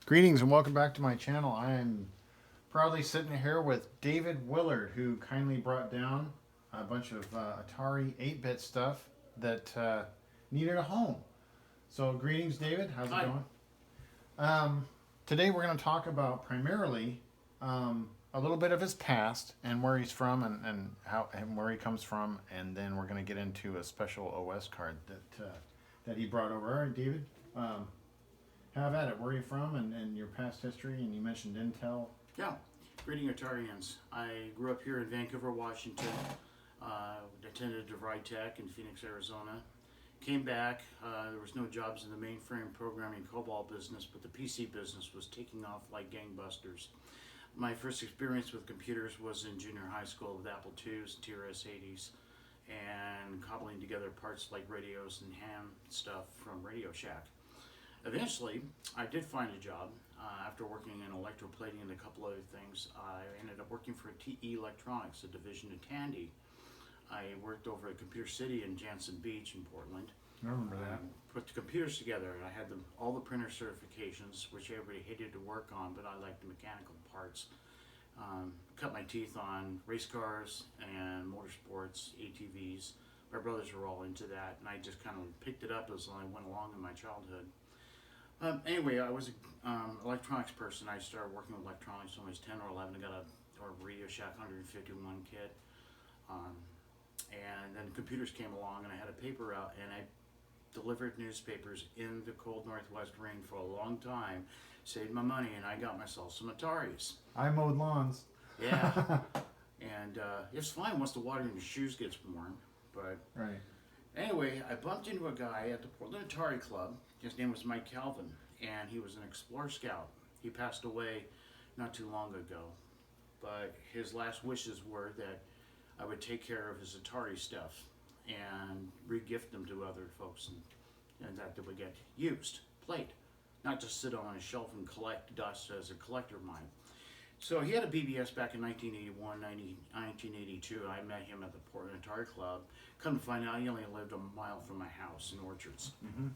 Greetings and welcome back to my channel. I am proudly sitting here with David Willard, who kindly brought down a bunch of Atari 8-bit stuff that needed a home. So greetings, David. How's it Hi. going? Today we're going to talk about primarily a little bit of his past and where he's from and how and where he comes from, and then we're going to get into a special OS card that he brought over. All right, David. Have at it. Where are you from and your past history? And you mentioned Intel. Yeah, greeting Atarians. I grew up here in Vancouver, Washington. Attended DeVry Tech in Phoenix, Arizona. Came back. There was no jobs in the mainframe programming COBOL business, but the PC business was taking off like gangbusters. My first experience with computers was in junior high school with Apple IIs, TRS-80s, and cobbling together parts like radios and ham stuff from Radio Shack. Eventually, I did find a job. After working in electroplating and a couple other things, I ended up working for TE Electronics, a division of Tandy. I worked over at Computer City in Jansen Beach in Portland. I remember that. Put the computers together, and I had all the printer certifications, which everybody hated to work on, but I liked the mechanical parts. Cut my teeth on race cars and motorsports, ATVs. My brothers were all into that, and I just kind of picked it up as I went along in my childhood. Anyway, I was an electronics person. I started working with electronics when I was 10 or 11. I got a Radio Shack 151 kit. And then computers came along, and I had a paper route, and I delivered newspapers in the cold northwest rain for a long time, saved my money, and I got myself some Ataris. I mowed lawns. Yeah. And it's fine once the water in your shoes gets warm, but Right. anyway, I bumped into a guy at the Portland Atari Club. His name was Mike Calvin, and he was an Explorer Scout. He passed away not too long ago, but his last wishes were that I would take care of his Atari stuff and re-gift them to other folks, and that they would get used, played, not just sit on a shelf and collect dust as a collector might. So he had a BBS back in 1981, 1982. I met him at the Portland Atari Club. Come to find out, he only lived a mile from my house in Orchards. Mm-hmm.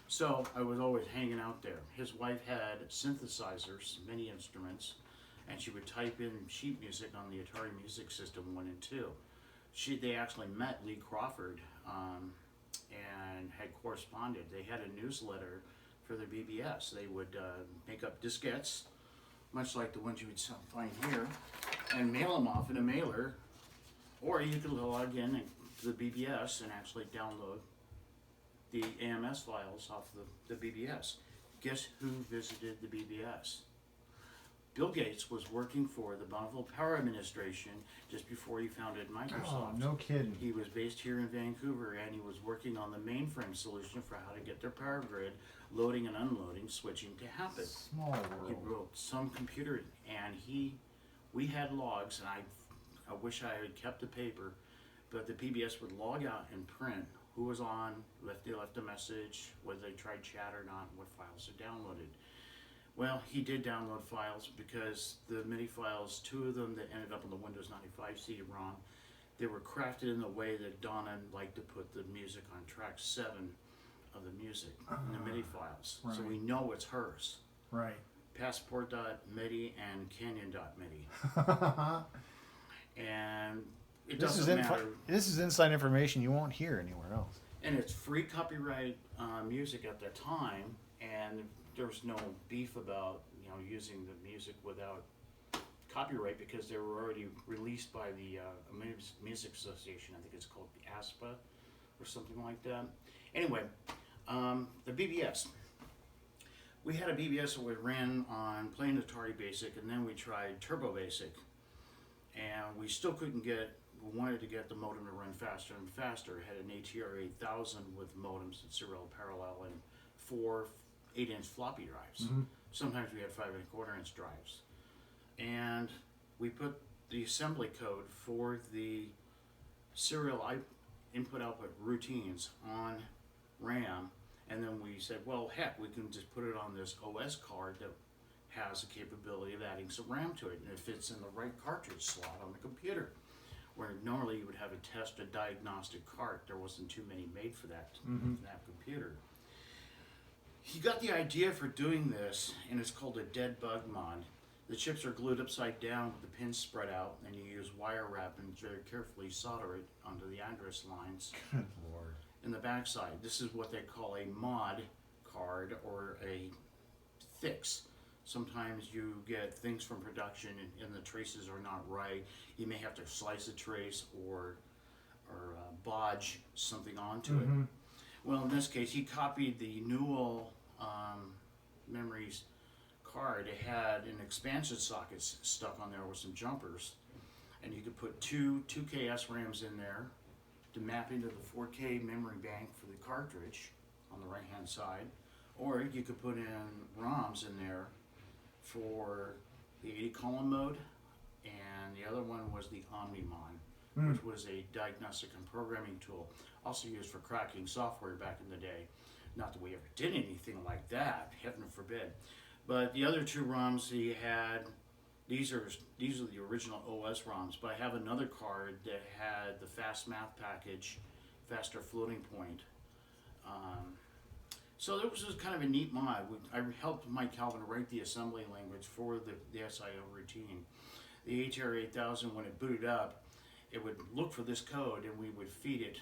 So I was always hanging out there. His wife had synthesizers, many instruments, and she would type in sheet music on the Atari Music System 1 and 2. They actually met Lee Crawford and had corresponded. They had a newsletter for their BBS. They would make up diskettes, much like the ones you would find here, and mail them off in a mailer, or you could log in to the BBS and actually download the AMS files off the BBS. Guess who visited the BBS? Bill Gates was working for the Bonneville Power Administration just before he founded Microsoft. Oh, no kidding. He was based here in Vancouver, and he was working on the mainframe solution for how to get their power grid loading and unloading, switching to happen. Small He world. wrote some computer, and we had logs, and I wish I had kept the paper, but the PBS would log out and print who was on, if they left a message, whether they tried chat or not, what files they downloaded. Well, he did download files because the MIDI files, two of them that ended up on the Windows 95 CD-ROM, they were crafted in the way that Donna liked to put the music on track 7 of the music in the MIDI files. Right. So we know it's hers. Right. Passport.midi and Canyon.midi. And it This is doesn't matter. This is inside information you won't hear anywhere else. And it's free copyright music at the time, and there was no beef about using the music without copyright because they were already released by the Music Association. I think it's called the ASPA or something like that. Anyway, the BBS. We had a BBS that we ran on plain Atari Basic, and then we tried Turbo Basic, and we still couldn't get. We wanted to get the modem to run faster and faster. It had an ATR 8000 with modems and serial parallel and 4 8-inch floppy drives. Mm-hmm. Sometimes we had 5 1/4-inch drives. And we put the assembly code for the serial input-output routines on RAM, and then we said, well, heck, we can just put it on this OS card that has the capability of adding some RAM to it, and it fits in the right cartridge slot on the computer. Where normally you would have a test, a diagnostic cart. There wasn't too many made for that, Mm-hmm. that computer. He got the idea for doing this, and it's called a dead bug mod. The chips are glued upside down with the pins spread out, and you use wire wrap and very carefully solder it onto the address lines Good Lord. in the backside. This is what they call a mod card or a fix. Sometimes you get things from production and the traces are not right. You may have to slice a trace or bodge something onto it. Well, in this case, he copied the Newell Memories card. It had an expansion socket stuck on there with some jumpers, and you could put two 2K SRAMs in there to map into the 4K memory bank for the cartridge on the right hand side, or you could put in ROMs in there for the 80 column mode, and the other one was the OmniMon, which was a diagnostic and programming tool, also used for cracking software back in the day. Not that we ever did anything like that, heaven forbid. But the other two ROMs he had, these are the original OS ROMs, but I have another card that had the fast math package, faster floating point. So it was just kind of a neat mod. I helped Mike Calvin write the assembly language for the SIO routine. The ATR 8000, when it booted up, it would look for this code and we would feed it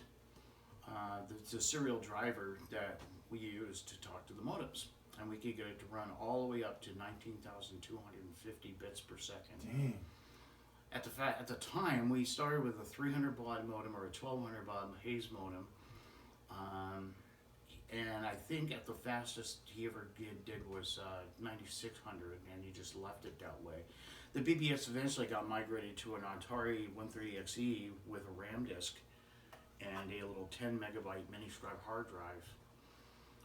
the serial driver that we used to talk to the modems. And we could get it to run all the way up to 19,250 bits per second. Dang. At the time, we started with a 300 baud modem or a 1200 baud Hayes modem. And I think at the fastest he ever did was 9600, and he just left it that way. The BBS eventually got migrated to an Atari 130XE with a RAM disk and a little 10 megabyte mini-scribe hard drive.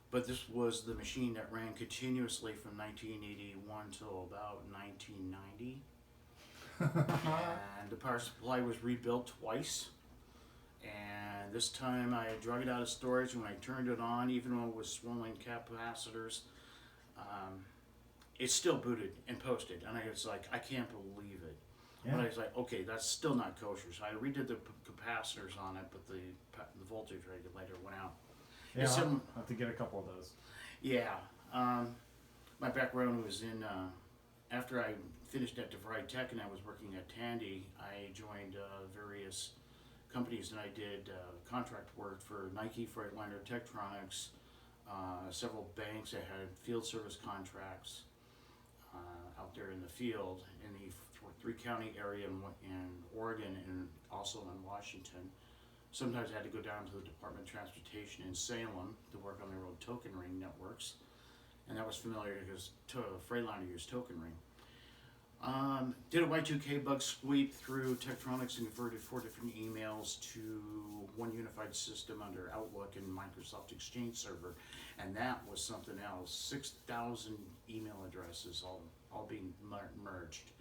But this was the machine that ran continuously from 1981 till about 1990. And the power supply was rebuilt twice. And this time I drug it out of storage. When I turned it on, even though it was swollen capacitors, it still booted and posted. And I was like, I can't believe it. Yeah. But I was like, okay, that's still not kosher. So I redid the capacitors on it, but the voltage regulator went out. Yeah, I'll have to get a couple of those. Yeah. My background was in, after I finished at DeVry Tech and I was working at Tandy, I joined various companies and I did contract work for Nike, Freightliner, Tektronix, several banks that had field service contracts out there in the field in the three-county area in Oregon and also in Washington. Sometimes I had to go down to the Department of Transportation in Salem to work on their own token ring networks, and that was familiar because Freightliner used token ring. Did a Y2K bug sweep through Tektronix and converted 4 different emails to one unified system under Outlook and Microsoft Exchange Server, and that was something else. 6,000 email addresses all being merged.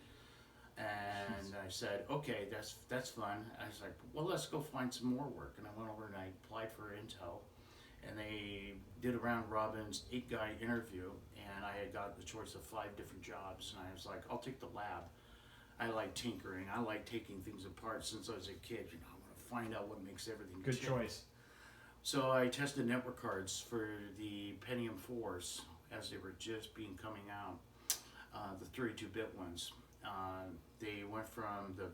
And I said, okay, that's fun. I was like, well, let's go find some more work. And I went over and I applied for Intel, and they did a round robin 8-guy interview, and I had got the choice of 5 different jobs. And I was like, I'll take the lab. I like tinkering. I like taking things apart since I was a kid. You know, I want to find out what makes everything good tick. Choice. So I tested network cards for the Pentium 4s as they were just coming out, the 32-bit ones. They went from the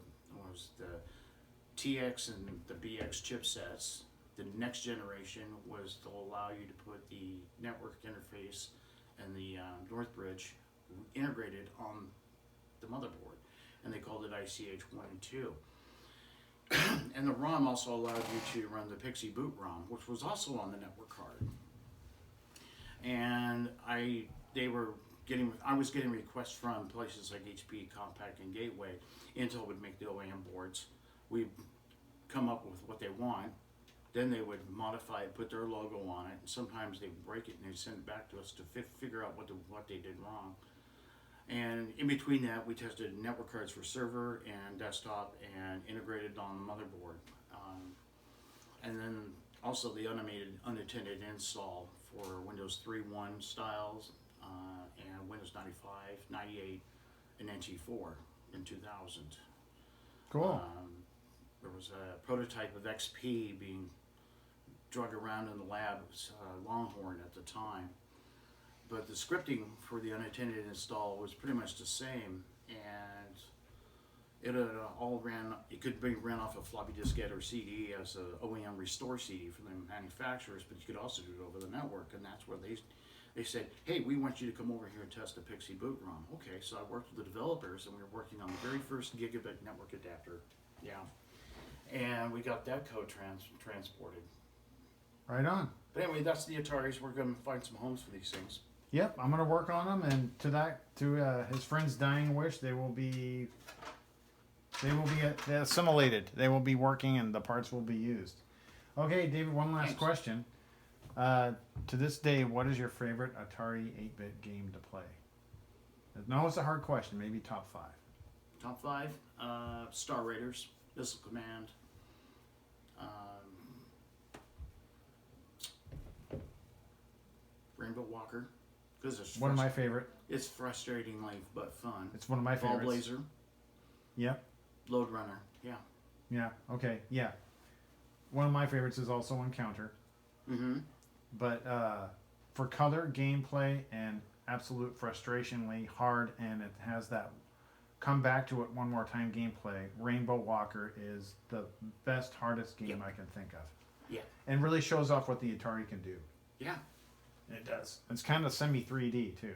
TX and the BX chipsets. The next generation was to allow you to put the network interface and the North Bridge integrated on the motherboard, and they called it ICH 1 and 2. And the ROM also allowed you to run the Pixie Boot ROM, which was also on the network card. And I was getting requests from places like HP, Compaq, and Gateway. Intel would make the OEM boards. We'd come up with what they want. Then they would modify it, put their logo on it. And sometimes they'd break it and they'd send it back to us to figure out what they did wrong. And in between that, we tested network cards for server and desktop and integrated on the motherboard. And then also the unattended install for Windows 3.1 styles and Windows 95, 98, and NT4 in 2000. Cool. There was a prototype of XP being drug around in the lab. It was Longhorn at the time. but the scripting for the unattended install was pretty much the same, and it all ran. It could be ran off a floppy diskette or CD as a OEM restore CD from the manufacturers, but you could also do it over the network, and that's where they said, hey, we want you to come over here and test the Pixie boot ROM. Okay, so I worked with the developers, and we were working on the very first gigabit network adapter. Yeah, and we got that code transported. Right on. But anyway, that's the Ataris. We're going to find some homes for these things. Yep, I'm gonna work on them, and to his friend's dying wish, they will be assimilated. They will be working, and the parts will be used. Okay, David. One last Thanks. question. To this day, what is your favorite Atari 8-bit game to play? No, it's a hard question. Maybe top 5. Top 5, Star Raiders, Missile Command, Rainbow Walker, because it's One of my favorite. It's frustrating life but fun. It's one of my Ball favorites. Blazer, Yep. Load Runner, yeah. Yeah. Okay. Yeah. One of my favorites is also Encounter. Mm-hmm. But for color, gameplay, and absolute frustratingly hard, and it has that come back to it one more time gameplay, Rainbow Walker is the best, hardest game Yep. I can think of. Yeah. And really shows off what the Atari can do. Yeah. It does. It's kind of semi 3D too.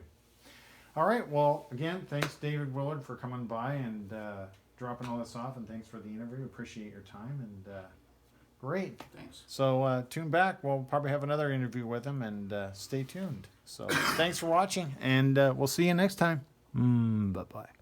All right. Well, again, thanks, David Willard, for coming by and dropping all this off, and thanks for the interview. Appreciate your time, and great. Thanks. So tune back. We'll probably have another interview with him, and stay tuned. So thanks for watching, and we'll see you next time. Bye-bye.